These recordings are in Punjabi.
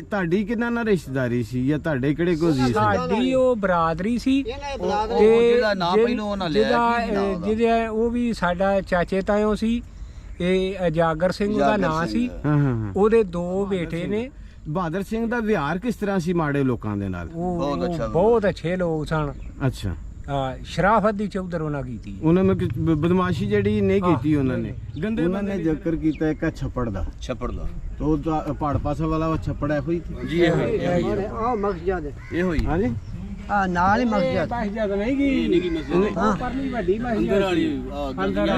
ਤੁਹਾਡੀ ਕਿਹਨਾਂ ਨਾਲ ਰਿਸ਼ਤੇਦਾਰੀ ਸੀ ਜਾਂ ਤੁਹਾਡੇ ਕਿਹੜੇ ਕੋਈ ਸੀ? ਸਾਡੀ ਉਹ ਬਰਾਦਰੀ ਸੀ ਤੇ ਜਿਹਦਾ ਨਾਂ ਪਹਿਲੋਂ ਉਹਨਾਂ ਲਿਆ ਜਿਹਦੇ ਉਹ ਵੀ ਸਾਡਾ ਚਾਚੇ ਤਾਇਓ ਸੀ। ਇਹ ਅਜਾਗਰ ਸਿੰਘ ਦਾ ਨਾਂ ਸੀ। ਹਾਂ। ਉਹਦੇ 2 ਬੇਟੇ ਨੇ। ਬਹਾਦਰ ਸਿੰਘ ਦਾ ਵਿਹਾਰ ਕਿਸ ਤਰ੍ਹਾਂ ਸੀ ਮਾੜੇ ਲੋਕਾਂ ਦੇ ਨਾਲ? ਬਹੁਤ ਅੱਛੇ ਲੋਕ ਸਨ। ਅੱਛਾ। ਸ਼ਰਾਫਤ ਦੀ ਚੌਧਰ ਉਹਨਾਂ ਕੀਤੀ। ਉਹਨਾਂ ਨੇ ਬਦਮਾਸ਼ੀ ਜਿਹੜੀ ਨਹੀਂ ਕੀਤੀ ਉਹਨਾਂ ਨੇ। ਗੰਦੇ ਉਹਨਾਂ ਨੇ ਜ਼ਿਕਰ ਕੀਤਾ ਇੱਕ ਛੱਪੜ ਦਾ ਤੋ ਪਹਾੜ ਪਾਸੇ ਵਾਲਾ ਉਹ ਛੱਪੜ ਹੈ ਕੋਈ ਜੀ ਆ ਮਸਜਿਦ ਇਹ ਹੋਈ ਹਾਂਜੀ ਆ ਨਾਲ ਹੀ ਮਸਜਿਦ ਮਸਜਿਦ ਨਹੀਂ ਗਈ ਹਾਂ ਪਰਲੀ ਵੱਡੀ ਅੰਦਰ ਵਾਲੀ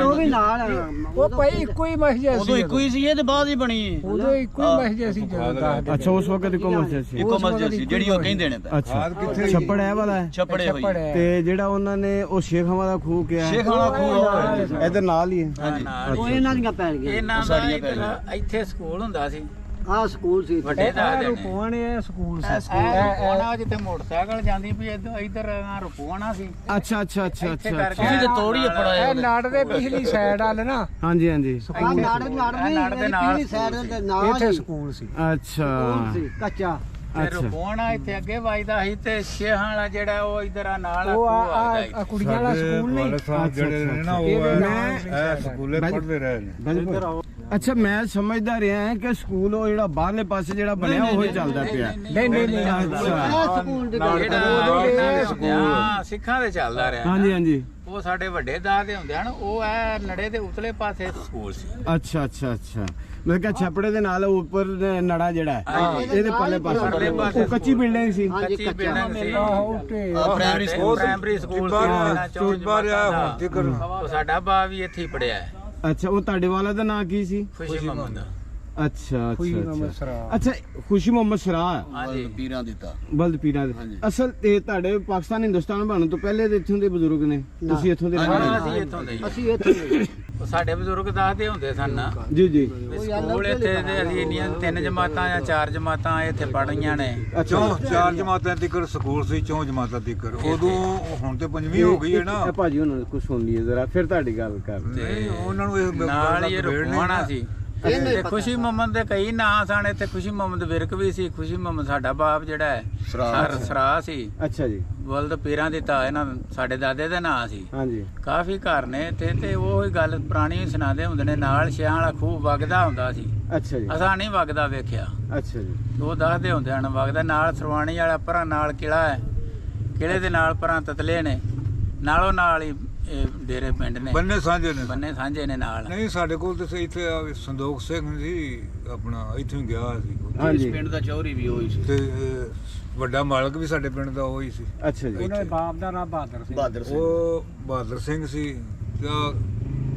ਉਹ ਵੀ ਨਾਲ ਉਹ ਭਾਈ ਇੱਕੋ ਹੀ ਮਸਜਿਦ ਉਦੋਂ ਇੱਕੋ ਹੀ ਸੀ, ਇਹ ਤੇ ਬਾਅਦ ਹੀ ਬਣੀ ਹੈ। ਉਦੋਂ ਇੱਕੋ ਹੀ ਮਸਜਿਦ ਸੀ ਜਦੋਂ ਦੱਸਦੇ। ਅੱਛਾ ਉਸ ਵਕਤ ਇੱਕੋ ਮਸਜਿਦ ਸੀ। ਇੱਕੋ ਮਸਜਿਦ ਸੀ ਜਿਹੜੀ ਉਹ ਕਹਿੰਦੇ ਨੇ। ਅੱਛਾ ਛੱਪੜ ਹੈ ਵਾਲਾ ਹੈ ਛੱਪੜੇ ਹੋਈ ਤੇ ਜਿਹੜਾ ਉਹਨਾਂ ਨੇ ਉਹ ਸ਼ੇਖਾਂ ਦਾ ਖੂਹ ਕਿਹਾ ਸ਼ੇਖ ਵਾਲਾ ਖੂਹ ਇਹਦੇ ਨਾਲ ਹੀ ਹੈ। ਹਾਂਜੀ ਉਹ ਇਹਨਾਂ ਦੀਆਂ ਪੈ ਗਈਆਂ ਇਹਨਾਂ ਦਾ ਇੱਥੇ ਸਕੂਲ ਹੁੰਦਾ ਸੀ ਆ ਸਕੂਲ ਸੀ ਵੱਡੇ ਦਾ ਰੁਪਵਾਣੇ ਸਕੂਲ ਸੀ। ਰੁਪਵਾਣਾ ਜਿੱਥੇ ਮੋਟਰਸਾਈਕਲ ਜਾਂਦੀ ਵੀ ਇੱਧਰ ਰੁਪਵਾਣਾ ਸੀ। ਅੱਛਾ ਤੁਸੀਂ ਤੇ ਤੋੜੀ ਪੜਾਇਆ ਇਹ ਨਾੜ ਦੇ ਪਿਛਲੀ ਸਾਈਡ ਵੱਲ ਨਾ ਹਾਂਜੀ ਹਾਂਜੀ ਆ ਨਾੜ ਦੇ ਨਾਲ ਸਾਈਡ ਦੇ ਨਾਲ ਇੱਥੇ ਸਕੂਲ ਸੀ। ਅੱਛਾ ਸੀ ਕੱਚਾ ਤੇ ਰੁਪਵਾਣਾ ਇੱਥੇ ਅੱਗੇ ਵੱਜਦਾ ਸੀ ਤੇ ਸ਼ੇਹਾਂ ਵਾਲਾ ਜਿਹੜਾ ਉਹ ਇੱਧਰ ਆ ਨਾਲ ਉਹ ਆ ਕੁੜੀਆਂ ਵਾਲਾ ਸਕੂਲ ਨਹੀਂ। ਜਿਹੜੇ ਨੇ ਨਾ ਉਹ ਸਕੂਲੇ ਪੜ੍ਹਦੇ ਰਹੇ ਨੇ। ਅੱਛਾ ਮੈਂ ਸਮਝਦਾ ਰਿਹਾ ਕਿ ਸਕੂਲ ਉਹ ਜਿਹੜਾ ਬਾਹਰਲੇ ਪਾਸੇ ਜਿਹੜਾ ਬਣਿਆ ਉਹ ਹੀ ਚੱਲਦਾ ਪਿਆ। ਨਹੀਂ ਅੱਛਾ ਸਕੂਲ ਦੇ ਜਿਹੜਾ ਸਿੱਖਾਂ ਦੇ ਚੱਲਦਾ ਰਿਹਾ। ਹਾਂਜੀ ਹਾਂਜੀ ਉਹ ਸਾਡੇ ਵੱਡੇ ਦਾਦੇ ਹੁੰਦੇ ਹਨ। ਉਹ ਐ ਨੜੇ ਦੇ ਉਤਲੇ ਪਾਸੇ ਸਕੂਲ ਸੀ। ਅੱਛਾ ਅੱਛਾ ਅੱਛਾ ਮੈਂ ਕਿਹਾ ਛੱਪੜੇ ਦੇ ਨਾਲ ਉੱਪਰ ਨੜਾ ਜਿਹੜਾ ਹੈ ਇਹਦੇ ਪੱਲੇ ਪਾਸੇ ਉਹ ਕੱਚੀ ਬਿਲਡਿੰਗ ਸੀ। ਕੱਚੀ ਬਿਲਡਿੰਗ ਸੀ। ਪ੍ਰਾਇਮਰੀ ਸਕੂਲ ਉਹ ਸਾਡਾ ਬਾ ਵੀ ਇੱਥੇ ਹੀ ਪੜਿਆ ਹੈ। ਅੱਛਾ ਉਹ ਤੁਹਾਡੇ ਵਾਲਾ ਦਾ ਨਾਂ ਕੀ ਸੀ? ਖੁਸ਼ੀ ਮੁਹੰਮਦ। ਅੱਛਾ ਅੱਛਾ ਖੁਸ਼ੀ ਮੁਹੰਮਦ ਸਰਾਹ ਹਾਂਜੀ ਪੀਰਾਂ ਦਿੱਤਾ ਬਲਦ ਪੀਰਾਂ ਦੇ ਅਸਲ ਤੇ ਤੁਹਾਡੇ ਪਾਕਿਸਤਾਨ ਹਿੰਦੁਸਤਾਨ ਬਣਨ ਤੋਂ ਪਹਿਲੇ ਦੇ ਇੱਥੋਂ ਦੇ ਬਜ਼ੁਰਗ ਨੇ ਤੁਸੀਂ ਇੱਥੋਂ ਦੇ ਅਸੀਂ ਇੱਥੋਂ ਦੇ ਅਸੀਂ ਇੱਥੇ ਉਹ ਸਾਡੇ ਬਜ਼ੁਰਗ ਦੱਸਦੇ ਹੁੰਦੇ ਸਨ ਨਾ ਜੀ ਜੀ ਸਕੂਲ ਇੱਥੇ ਤੇ ਅਸੀਂ ਇੰਨੀਆਂ 3 ਜਮਾਤਾਂ ਜਾਂ 4 ਜਮਾਤਾਂ ਇੱਥੇ ਪੜ੍ਹੀਆਂ ਨੇ। ਚੌਂ 4 ਜਮਾਤਾਂ ਤੀਕਰ ਸਕੂਲ ਸੀ, 4 ਜਮਾਤਾਂ ਤੀਕਰ। ਉਦੋਂ ਹੁਣ ਤੇ 5ਵੀਂ ਹੋ ਗਈ ਹੈ ਨਾ। ਇਹ ਭਾਜੀ ਉਹਨਾਂ ਨੇ ਕੁਝ ਸੁਣ ਲਈਏ ਜ਼ਰਾ ਫਿਰ ਤੁਹਾਡੀ ਗੱਲ ਕਰ। ਤੇ ਉਹਨਾਂ ਨੂੰ ਇਹ ਨਾਲ ਹੀ ਰੁਪਵਾਣਾ ਸੀ। ਤੇ ਖੁਸ਼ੀ ਮੁਹੰਮਦ ਦੇ ਕਈ ਨਾਂ ਸਨ ਇੱਥੇ। ਖੁਸ਼ੀ ਮੁਹੰਮਦ ਵਿਰਕ ਵੀ ਸੀ। ਖੁਸ਼ੀ ਮੁਹੰਮਦ ਸਾਡਾ ਬਾਪ ਜਿਹੜਾ ਹੈ ਸਰਾ ਸੀ। ਅੱਛਾ ਜੀ ਬਲਦ ਪੀਰਾਂ ਦੀ ਤਾਂ ਇਹਨਾਂ ਸਾਡੇ ਦਾਦੇ ਦਾ ਨਾਂ ਸੀ। ਹਾਂਜੀ ਕਾਫੀ ਘਰ ਨੇ ਇੱਥੇ ਤੇ ਉਹ ਹੀ ਗੱਲ ਪੁਰਾਣੀ ਸੁਣਾਉਂਦੇ ਹੁੰਦੇ ਨੇ। ਨਾਲ ਛਿਆਂ ਵਾਲਾ ਖੂਹ ਵਗਦਾ ਹੁੰਦਾ ਸੀ। ਅੱਛਾ ਜੀ ਅਸਾਂ ਨਹੀਂ ਵਗਦਾ ਵੇਖਿਆ। ਅੱਛਾ ਜੀ ਉਹ ਦੱਸਦੇ ਹੁੰਦੇ ਹਨ ਵਗਦਾ। ਨਾਲ ਸਰਵਾਣੀ ਵਾਲਾ ਪਰਾਂ ਨਾਲ ਕਿਲਾ ਹੈ। ਕਿਲੇ ਦੇ ਨਾਲ ਪਰਾਂ ਤਤਲੇ ਨੇ। ਨਾਲੋਂ ਨਾਲ ਹੀ ਇਹ ਡੇਰੇ ਪਿੰਡ ਨੇ। ਬੰਨੇ ਸਾਂਝੇ ਨੇ। ਬੰਨੇ ਸਾਂਝੇ ਨੇ ਨਾਲ। ਨਹੀਂ ਸਾਡੇ ਕੋਲ ਤੇ ਇੱਥੇ ਸੰਦੋਖ ਸਿੰਘ ਸੀ ਆਪਣਾ ਇੱਥੋਂ ਹੀ ਗਿਆ ਸੀ। ਹਾਂਜੀ ਪਿੰਡ ਦਾ ਚੌਧਰੀ ਵੀ ਉਹੀ ਸੀ ਤੇ ਵੱਡਾ ਮਾਲਕ ਵੀ ਸਾਡੇ ਪਿੰਡ ਦਾ ਉਹੀ ਸੀ। ਅੱਛਾ ਜੀ ਉਹਨਾਂ ਦੇ ਬਾਪ ਦਾ ਨਾਮ ਬਹਾਦਰ ਸਿੰਘ। ਉਹ ਬਹਾਦਰ ਸਿੰਘ ਸੀ ਤੇ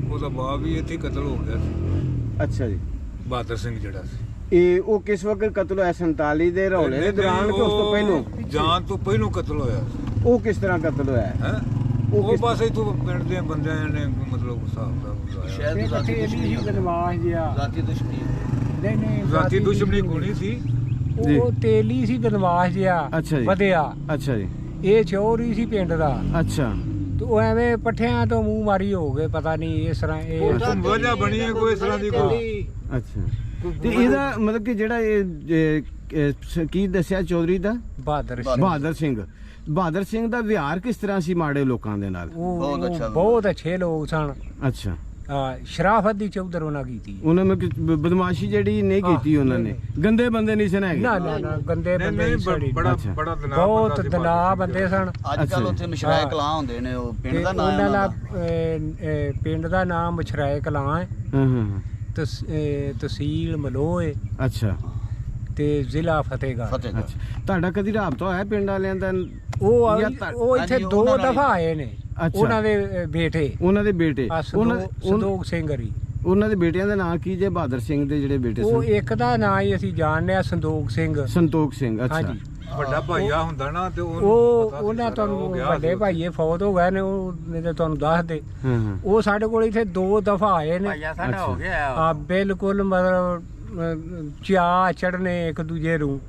ਉਹਦਾ ਬਾਪ ਵੀ ਇੱਥੇ ਕਤਲ ਹੋ ਗਿਆ ਸੀ। ਅੱਛਾ ਜੀ ਬਹਾਦਰ ਸਿੰਘ ਜਿਹੜਾ ਸੀ ਇਹ ਉਹ ਕਿਸ ਵਕਤ ਕਤਲ ਹੋਇਆ? 47 ਦੇ ਰੌਲੇ ਦੇ ਦੌਰਾਨ ਕਿ ਉਸ ਤੋਂ ਪਹਿਲਾਂ? ਜਾਣ ਤੋਂ ਪਹਿਲਾਂ ਕਤਲ ਹੋਇਆ। ਉਹ ਕਿਸ ਤਰ੍ਹਾਂ ਕਤਲ ਹੋਇਆ ਹੈ ਉਹ ਬਸ ਇਥੋਂ ਪਿੰਡ ਦੇ ਬੰਦਿਆਂ ਨੇ ਮਤਲਬ ਹਿਸਾਬ ਦਾ ਬੁਲਾਇਆ। ਸ਼ਾਇਦ ਜ਼ਾਤੀ ਬਦਮਾਸ਼ ਜਿਹਾ ਦੁਸ਼ਮਣੀ ਨਹੀਂ ਜ਼ਾਤੀ ਦੁਸ਼ਮਣੀ ਕੋਣੀ ਸੀ। ਉਹ ਤੇਲੀ ਸੀ ਬਦਮਾਸ਼ ਜਿਹਾ ਅੱਛਾ ਜੀ ਵਧਿਆ। ਅੱਛਾ ਜੀ ਇਹ ਚੋਰੀ ਸੀ ਪਿੰਡ ਦਾ। ਅੱਛਾ ਤੇ ਉਹ ਐਵੇਂ ਪੱਠਿਆਂ ਤੋਂ ਮੂੰਹ ਮਾਰੀ ਹੋ ਗਏ ਪਤਾ ਨਹੀਂ ਇਸ ਤਰ੍ਹਾਂ ਇਹ ਵਜ੍ਹਾ ਬਣੀ ਹੈ ਕੋਈ ਇਸ ਤਰ੍ਹਾਂ ਦੀ ਕੋਈ। ਅੱਛਾ ਤੇ ਇਹਦਾ ਮਤਲਬ ਕਿ ਜਿਹੜਾ ਇਹ ਕੀ ਦੱਸਿਆ ਚੌਧਰੀ ਦਾ? ਬਹਾਦਰ ਸਿੰਘ ਬਹਾਦਰ ਸਿੰਘ ਦਾ ਵਿਹਾਰ ਕਿਸ ਤਰ੍ਹਾਂ ਸੀ ਮਾੜੇ ਲੋਕਾਂ ਦੇ ਨਾਲ? ਬਹੁਤ ਅੱਛੇ ਲੋਕ ਸਨ। ਅੱਛਾ ਸ਼ਰਾਫਤ ਦੀ ਚੌਧਰ ਉਹਨਾਂ ਕੀਤੀ। ਉਹਨਾਂ ਨੇ ਬਦਮਾਸ਼ੀ ਜਿਹੜੀ ਨਹੀਂ ਕੀਤੀ ਉਹਨਾਂ ਨੇ। ਗੰਦੇ ਬੰਦੇ ਨਹੀਂ ਸਨ ਹੈਗੇ। ਨਾ ਗੰਦੇ ਬੰਦੇ ਨਹੀਂ। ਬੜਾ ਬਹੁਤ ਦਲਾ ਬੰਦੇ ਸਨ। ਅੱਜ ਕੱਲ ਉੱਥੇ ਮਸ਼ਰਾਏ ਕਲਾਂ ਹੁੰਦੇ ਨੇ। ਉਹ ਪਿੰਡ ਦਾ ਨਾਮ ਉਹਨਾਂ ਦਾ ਪਿੰਡ ਦਾ ਨਾਮ ਮਛਰਾਏ ਕਲਾਂ ਹੈ। ਹਾਂ ਹਾਂ ਤਹਿਸੀਲ ਮਲੋਹ ਹੈ। ਅੱਛਾ ਤੇ ਜ਼ਿਲ੍ਹਾ ਫਤਿਹਗੜ੍ਹ। ਅੱਛਾ ਤੁਹਾਡਾ ਕਦੀ ਰਾਬਤਾ ਹੋਇਆ ਪਿੰਡ ਵਾਲਿਆਂ ਦਾ? ਉਹ ਇੱਥੇ 2 ਦਫਾ ਆਏ ਨੇ। ਉਹਨਾਂ ਦੇ ਬੇਟੇ ਸੰਦੋਖ ਸਿੰਘ ਹਰੀ। ਉਹਨਾਂ ਦੇ ਬੇਟਿਆਂ ਦਾ ਨਾਂ ਕੀ ਜੇ? ਬਹਾਦਰ ਸਿੰਘ ਦੇ ਜਿਹੜੇ ਬੇਟੇ ਉਹ ਸਨ ਇੱਕ ਦਾ ਨਾਂ ਹੀ ਅਸੀਂ ਜਾਣਦੇ ਆ ਸੰਤੋਖ ਸਿੰਘ। ਅੱਛਾ ਹਾਂਜੀ ਵੱਡਾ ਭਾਈਆ ਹੁੰਦਾ ਨਾ ਤੇ ਉਹਨਾਂ ਤੁਹਾਨੂੰ ਵੱਡੇ ਭਾਈਏ ਫੌਤ ਹੋ ਗਏ ਨੇ। ਉਹ ਨਹੀਂ ਤੇ ਤੁਹਾਨੂੰ ਦੱਸ ਦੇ। ਉਹ ਸਾਡੇ ਕੋਲ ਇੱਥੇ 2 ਦਫਾ ਆਏ ਨੇ। ਭਾਈਆ ਸਾਡਾ ਹੋ ਗਿਆ ਆ ਬਿਲਕੁਲ ਮਤਲਬ ਚਾਹ ਚੜਨੇ ਇੱਕ ਦੂਜੇ ਨੂੰ।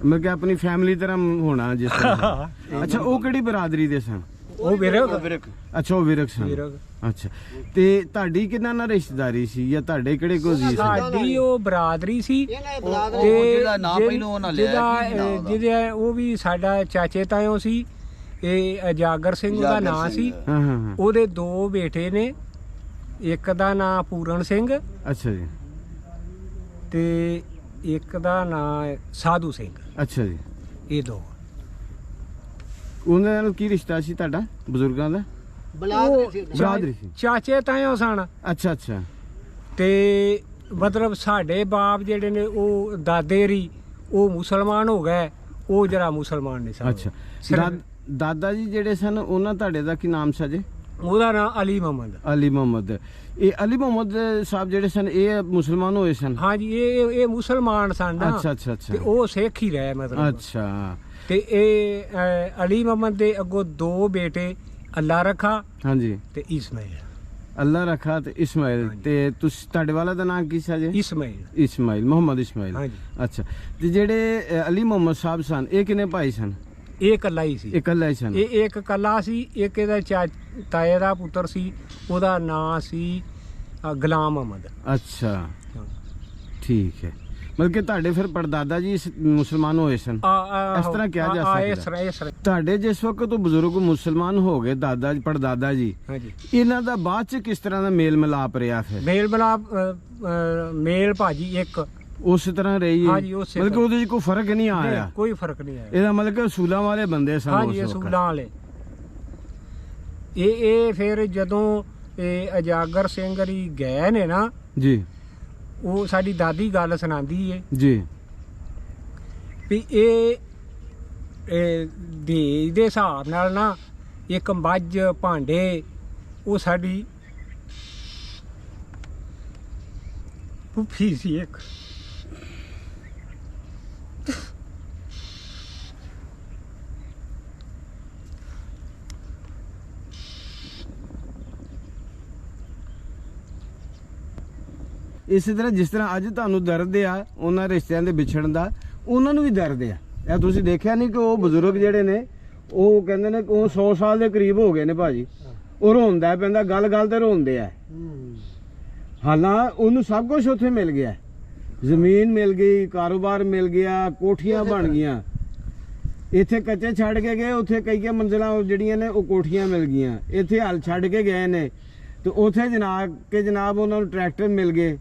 ਮੈਂ ਕਿਹਾ ਆਪਣੀ ਫੈਮਿਲੀ ਤਰ੍ਹਾਂ ਹੋਣਾ ਜਿਸ ਤਰ੍ਹਾਂ। ਅੱਛਾ ਉਹ ਕਿਹੜੀ ਬਰਾਦਰੀ ਦੇ ਸਨ? ਉਹ ਵਿਰਕ ਅੱਛਾ ਉਹ ਵਿਰਕ ਸਨ। ਵਿਰਕ ਅੱਛਾ ਤੇ ਤੁਹਾਡੀ ਕਿਹਨਾਂ ਨਾਲ ਰਿਸ਼ਤੇਦਾਰੀ ਸੀ ਜਾਂ ਤੁਹਾਡੇ ਕਿਹੜੇ ਕੋ ਜੀ ਸੀ? ਸਾਡੀ ਉਹ ਬਰਾਦਰੀ ਸੀ ਇਹਨਾਂ ਦੇ ਬਰਾਦਰ ਤੇ ਜਿਹਦਾ ਨਾਂ ਪਹਿਲੋਂ ਉਹਨਾਂ ਲਿਆ, ਕੀ ਨਾਂ ਜਿਹਦਾ ਉਹਦਾ? ਜਿਹਦੇ ਉਹ ਵੀ ਸਾਡਾ ਚਾਚੇ ਤਾਇਓ ਸੀ। ਇਹ ਅਜਾਗਰ ਸਿੰਘ ਉਹਦਾ ਉਜਾਗਰ ਨਾਂ ਸਿੰਘ। ਸੀ। ਹਾਂ ਹਾਂ ਹਾਂ ਉਹਦੇ 2 ਬੇਟੇ ਨੇ, ਇੱਕ ਦਾ ਨਾਂ ਪੂਰਨ ਸਿੰਘ ਅੱਛਾ ਜੀ ਤੇ ਇੱਕ ਦਾ ਨਾਂ ਸਾਧੂ ਸਿੰਘ। ਅੱਛਾ ਜੀ ਇਹ 2 ਉਹਨਾਂ ਨਾਲ ਕੀ ਰਿਸ਼ਤਾ ਸੀ ਤੁਹਾਡਾ ਬਜ਼ੁਰਗਾਂ ਦਾ? ਬਲਾਦਰ ਸੀ ਬਰਾਦਰੀ ਸੀ। ਚਾਚੇ ਤਾਇਓ ਸਨ ਅੱਛਾ ਅੱਛਾ ਤੇ ਮਤਲਬ ਸਾਡੇ ਬਾਪ ਜਿਹੜੇ ਨੇ ਉਹ ਦਾਦੇ ਰੀ ਉਹ ਮੁਸਲਮਾਨ ਹੋ ਗਏ, ਉਹ ਜਰਾ ਮੁਸਲਮਾਨ ਨਹੀਂ ਸਨ। ਅੱਛਾ ਸਿਰਫ ਦਾਦਾ ਜੀ ਜਿਹੜੇ ਸਨ ਉਹਨਾਂ ਤੁਹਾਡੇ ਦਾ ਕੀ ਨਾਮ ਸੀ ਜੀ? ਉਹਦਾ ਨਾਂ ਅਲੀ ਮੁਹੰਮਦ। ਅਲੀ ਮੁਹੰਮਦ। ਇਹ ਅਲੀ ਮੁਹੰਮਦ ਸਾਹਿਬ ਜਿਹੜੇ ਸਨ ਇਹ ਮੁਸਲਮਾਨ ਹੋਏ ਸਨ? ਹਾਂਜੀ ਇਹ ਮੁਸਲਮਾਨ ਸਨ ਨਾ। ਅੱਛਾ ਅੱਛਾ ਅੱਛਾ ਤੇ ਉਹ ਸਿੱਖ ਹੀ ਰਹੇ ਮਤਲਬ। ਅੱਛਾ ਤੇ ਇਹ ਅਲੀ ਮੁਹੰਮਦ ਦੇ ਅੱਗੋਂ 2 ਬੇਟੇ ਅੱਲਾ ਰੱਖਾ ਹਾਂਜੀ ਤੇ ਇਸਮਾਈਲ। ਅੱਲਾ ਰੱਖਾ ਤੇ ਇਸਮਾਈਲ। ਤੇ ਤੁਸੀਂ ਤੁਹਾਡੇ ਵਾਲਾ ਦਾ ਨਾਮ ਕੀ ਸੀ ਜੀ? ਇਸਮਾਈਲ। ਇਸਮਾਈਲ ਮੁਹੰਮਦ ਇਸਮਾਈਲ। ਹਾਂਜੀ। ਅੱਛਾ ਤੇ ਜਿਹੜੇ ਅਲੀ ਮੁਹੰਮਦ ਸਾਹਿਬ ਸਨ ਇਹ ਕਿੰਨੇ ਭਾਈ ਸਨ? ਇਹ ਇਕੱਲਾ ਹੀ ਸੀ। ਇਕੱਲਾ ਹੀ ਸਨ? ਇਹ ਇੱਕ ਇਕੱਲਾ ਸੀ। ਇੱਕ ਇਹਦਾ ਤਾਏ ਦਾ ਪੁੱਤਰ ਸੀ, ਉਹਦਾ ਨਾਂ ਸੀ ਗੁਲਾਮ ਅਹਿਮਦ। ਅੱਛਾ ਠੀਕ ਹੈ ਮਤਲਬ ਕਿ ਤੁਹਾਡੇ ਫਿਰ ਪੜਦਾਦਾ ਜੀ ਮੁਸਲਮਾਨ ਹੋਏ ਸਨ ਇਸ ਤਰ੍ਹਾਂ ਕਿਹਾ ਜਾ ਸਕਦਾ? ਤੁਹਾਡੇ ਜਿਸ ਵਕਤ ਉਹ ਬਜ਼ੁਰਗ ਮੁਸਲਮਾਨ ਹੋ ਗਏ ਦਾਦਾ ਜੀ ਪੜਦਾਦਾ ਜੀ ਹਾਂਜੀ ਇਹਨਾਂ ਦਾ ਬਾਅਦ ਚ ਕਿਸ ਤਰ੍ਹਾਂ ਦਾ ਮੇਲ ਮਿਲਾਪ ਰਿਹਾ ਫਿਰ? ਮੇਲ ਭਾਜੀ ਇੱਕ ਉਸੇ ਤਰ੍ਹਾਂ ਰਹੀ ਹੈ? ਹਾਂਜੀ, ਉਸੇ ਮਤਲਬ ਕਿ ਉਹਦੇ 'ਚ ਕੋਈ ਫਰਕ ਨਹੀਂ ਆਇਆ? ਨਹੀਂ, ਕੋਈ ਫਰਕ ਨਹੀਂ ਆਇਆ। ਇਹਦਾ ਮਤਲਬ ਕਿ ਅਸੂਲਾਂ ਵਾਲੇ ਬੰਦੇ ਸਨ ਹਾਂਜੀ ਉਸ ਵਕਤ। ਅਸੂਲਾਂ ਵਾਲੇ। ਇਹ ਫਿਰ ਜਦੋਂ ਇਹ ਅਜਾਗਰ ਸਿੰਘ ਜੀ ਗਏ ਨੇ ਨਾ ਜੀ ਉਹ ਸਾਡੀ ਦਾਦੀ ਗੱਲ ਸੁਣਾਉਂਦੀ ਏ ਜੀ ਵੀ ਇਹ ਦੇਜ ਦੇ ਹਿਸਾਬ ਨਾਲ ਨਾ ਇੱਕ ਮੱਝ ਭਾਂਡੇ ਉਹ ਸਾਡੀ ਫੁੱਫੀ ਸੀ ਇੱਕ। ਇਸੇ ਤਰ੍ਹਾਂ ਜਿਸ ਤਰ੍ਹਾਂ ਅੱਜ ਤੁਹਾਨੂੰ ਦਰਦ ਆ ਉਹਨਾਂ ਰਿਸ਼ਤਿਆਂ ਦੇ ਵਿਛੜਨ ਦਾ ਉਹਨਾਂ ਨੂੰ ਵੀ ਦਰਦ ਆ। ਇਹ ਤੁਸੀਂ ਦੇਖਿਆ ਨਹੀਂ ਕਿ ਉਹ ਬਜ਼ੁਰਗ ਜਿਹੜੇ ਨੇ ਉਹ ਕਹਿੰਦੇ ਨੇ ਕਿ ਉਹ 100 ਸਾਲ ਦੇ ਕਰੀਬ ਹੋ ਗਏ ਨੇ ਭਾਜੀ, ਉਹ ਰੋਂਦਾ ਪੈਂਦਾ, ਗੱਲ ਗੱਲ ਤੇ ਰੋਂਦੇ ਆ। ਹਾਲਾਂ ਉਹਨੂੰ ਸਭ ਕੁਝ ਉੱਥੇ ਮਿਲ ਗਿਆ, ਜ਼ਮੀਨ ਮਿਲ ਗਈ, ਕਾਰੋਬਾਰ ਮਿਲ ਗਿਆ, ਕੋਠੀਆਂ ਬਣ ਗਈਆਂ। ਇੱਥੇ ਕੱਚੇ ਛੱਡ ਕੇ ਗਏ, ਉੱਥੇ ਕਈ ਮੰਜ਼ਿਲਾਂ ਜਿਹੜੀਆਂ ਨੇ ਉਹ ਕੋਠੀਆਂ ਮਿਲ ਗਈਆਂ। ਇੱਥੇ ਹਲ ਛੱਡ ਕੇ ਗਏ ਨੇ ਤੇ ਉੱਥੇ ਜਨਾਬ ਉਹਨਾਂ ਨੂੰ ਟਰੈਕਟਰ ਮਿਲ ਗਏ,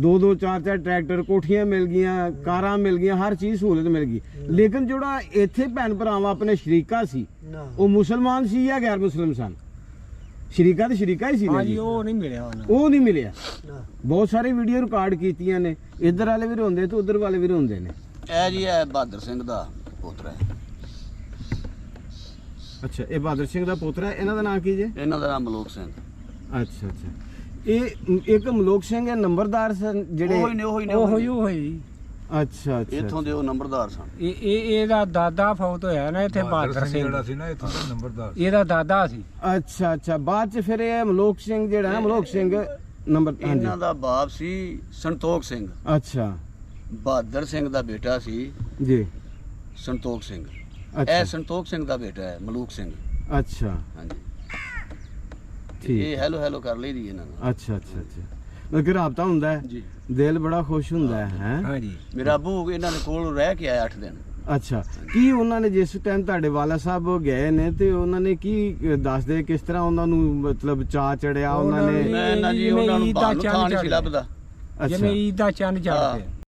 2-2 4-4 ਟਰੈਕਟਰ, ਕੋਠੀਆਂ ਮਿਲ ਗਈਆਂ, ਕਾਰਾਂ ਮਿਲ ਗਈਆਂ, ਹਰ ਚੀਜ਼ ਸਹੂਲਤ ਮਿਲ ਗਈ। ਲੇਕਿਨ ਜਿਹੜਾ ਇੱਥੇ ਭੈਣ ਭਰਾਵਾਂ ਆਪਣੇ ਸ਼ਰੀਕਾ ਸੀ ਉਹ ਮੁਸਲਮਾਨ ਸੀ ਜਾਂ ਗੈਰ ਮੁਸਲਮ ਸਨ? ਸ਼ਰੀਕਾ ਤੇ ਸ਼ਰੀਕਾ ਹੀ ਸੀ ਨਾ ਜੀ। ਉਹ ਨਹੀਂ ਮਿਲਿਆ ਉਹਨਾਂ ਉਹ ਨਹੀਂ ਮਿਲਿਆ। ਬਹੁਤ ਸਾਰੇ ਵੀਡੀਓ ਰਿਕਾਰਡ ਕੀਤੀਆਂ ਨੇ, ਇੱਧਰ ਵਾਲੇ ਵੀ ਰੋਂਦੇ ਤੇ ਉੱਧਰ ਵਾਲੇ ਵੀ ਰੋਂਦੇ ਨੇ। ਇਹ ਜੀ ਇਹ ਬਹਾਦਰ ਸਿੰਘ ਦਾ ਪੁੱਤਰ ਹੈ। ਅੱਛਾ ਇਹ ਬਹਾਦਰ ਸਿੰਘ ਦਾ ਪੁੱਤਰ ਹੈ। ਇਹਨਾਂ ਦਾ ਨਾਮ ਕੀ ਜੇ? ਇਹਨਾਂ ਦਾ ਨਾਮ ਮਲੋਕ ਸਿੰਘ। ਅੱਛਾ ਅੱਛਾ ਇਹ ਇੱਕ ਮਲੋਕ ਸਿੰਘ ਹੈ ਨੰਬਰਦਾਰ ਸਨ ਜਿਹੜੇ? ਉਹੀ ਅੱਛਾ ਅੱਛਾ ਇੱਥੋਂ ਦੇ ਉਹ ਨੰਬਰਦਾਰ ਸਨ। ਇਹਦਾ ਦਾਦਾ ਫੌਤ ਹੋਇਆ ਨਾ ਇੱਥੇ ਬਹਾਦਰ ਸਿੰਘ ਜਿਹੜਾ ਸੀ ਨਾ ਇੱਥੋਂ ਦਾ ਨੰਬਰਦਾਰ, ਇਹਦਾ ਦਾਦਾ ਸੀ। ਅੱਛਾ ਅੱਛਾ ਬਾਅਦ ਚ ਫਿਰ ਇਹ ਮਲੋਕ ਸਿੰਘ ਜਿਹੜਾ ਮਲੋਕ ਸਿੰਘ ਨੰਬਰ ਇਹਨਾਂ ਦਾ ਬਾਪ ਸੀ ਸੰਤੋਖ ਸਿੰਘ। ਅੱਛਾ ਬਹਾਦਰ ਸਿੰਘ ਦਾ ਬੇਟਾ ਸੀ ਜੀ ਸੰਤੋਖ ਸਿੰਘ। ਅੱਛਾ ਇਹ ਸੰਤੋਖ ਸਿੰਘ ਦਾ ਬੇਟਾ ਹੈ ਮਲੂਕ ਸਿੰਘ। ਅੱਛਾ ਹਾਂਜੀ ਠੀਕ ਇਹ ਹੈਲੋ ਹੈਲੋ ਕਰ ਲਈਦੀ ਇਹਨਾਂ ਨੂੰ। ਅੱਛਾ ਅੱਛਾ ਅੱਛਾ ਮਤਲਬ ਕਿ ਰਾਬਤਾ ਹੁੰਦਾ ਹੈ, ਜੀ ਦਿਲ ਬੜਾ ਖੁਸ਼ ਹੁੰਦਾ ਹੈ। ਹਾਂਜੀ ਮੇਰਾ ਅੱਬੂ ਇਹਨਾਂ ਦੇ ਕੋਲ ਰਹਿ ਕੇ ਆਇਆ 8 ਦਿਨ। ਅੱਛਾ ਕੀ ਉਹਨਾਂ ਨੇ ਜਿਸ ਟਾਈਮ ਤੁਹਾਡੇ ਵਾਲਾ ਸਾਹਿਬ ਗਏ ਨੇ ਤੇ ਉਹਨਾਂ ਨੇ ਕੀ ਦੱਸਦੇ ਕਿਸ ਤਰ੍ਹਾਂ ਉਹਨਾਂ ਨੂੰ ਮਤਲਬ ਚਾਅ ਚੜਿਆ ਉਹਨਾਂ ਨੇ? ਮੈਂ ਨਾ ਜੀ ਉਹਨਾਂ ਨੂੰ ਬਾਹਰ ਨੂੰ ਥਾਂ ਨਹੀਂ ਸੀ ਲੱਭਦਾ। ਅੱਛਾ ਜਿਵੇਂ ਈਦ ਦਾ ਚੰਨ ਚੜ੍ਹ ਹਾਂ, ਪਿਆ।